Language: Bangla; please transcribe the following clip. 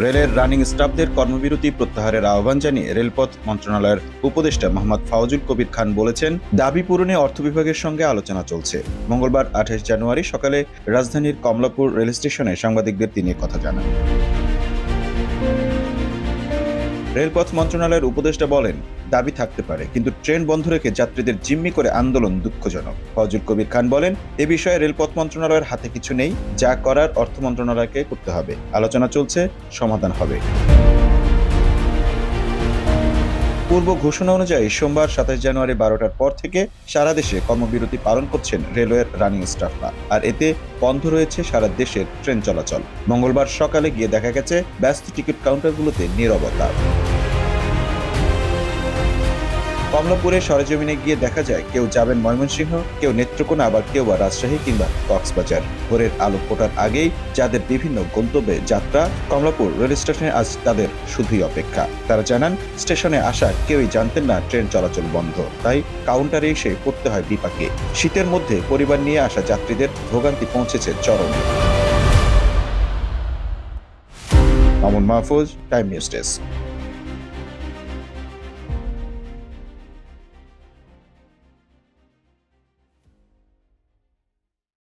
রেলের রানিং স্টাফদের কর্মবিরতি প্রত্যাহারের আহ্বান জানিয়ে রেলপথ মন্ত্রণালয়ের উপদেষ্টা মোহাম্মদ ফাওজুল কবির খান বলেছেন, দাবি পূরণে অর্থ বিভাগের সঙ্গে আলোচনা চলছে। মঙ্গলবার 28 জানুয়ারি সকালে রাজধানীর কমলাপুর রেল স্টেশনে সাংবাদিকদের তিনি কথা জানান। রেলপথ মন্ত্রণালয়ের উপদেষ্টা বলেন, দাবি থাকতে পারে, কিন্তু ট্রেন বন্ধ রেখে যাত্রীদের জিম্মি করে আন্দোলন দুঃখজনক। ফাওজুল কবির খান বলেন, এ বিষয়ে রেলপথ মন্ত্রণালয়ের হাতে কিছু নেই, যা করার অর্থ মন্ত্রণালয়কে করতে হবে। আলোচনা চলছে, সমাধান হবে। পূর্ব ঘোষণা অনুযায়ী সোমবার 27 জানুয়ারি 12টার পর থেকে সারা দেশে কর্মবিরতি পালন করছেন রেলওয়ের রানিং স্টাফরা। আর এতে বন্ধ রয়েছে সারা দেশের ট্রেন চলাচল। মঙ্গলবার সকালে গিয়ে দেখা গেছে ব্যস্ত টিকিট কাউন্টারগুলোতে নীরবতা। কমলাপুরে সরেজমিনে গিয়ে দেখা যায় কেউ যাবেন ময়মনসিংহ, কেউ নেত্রকোনা, আবার কেউ বা রাজশাহী কিংবা কক্সবাজার। ভোরের আলো ফোটার আগেই যাদের বিভিন্ন গন্তব্যে যাত্রা, কমলাপুর রেল স্টেশনে আজ তাদের শুধুই অপেক্ষা। তারা জানান, স্টেশনে আসা কেউই জানতেন না ট্রেন চলাচল বন্ধ, তাই কাউন্টারে এসে পড়তে হয় বিপাকে। শীতের মধ্যে পরিবার নিয়ে আসা যাত্রীদের ভোগান্তি পৌঁছেছে চরমে। Mamun Mahfuz, time news desk.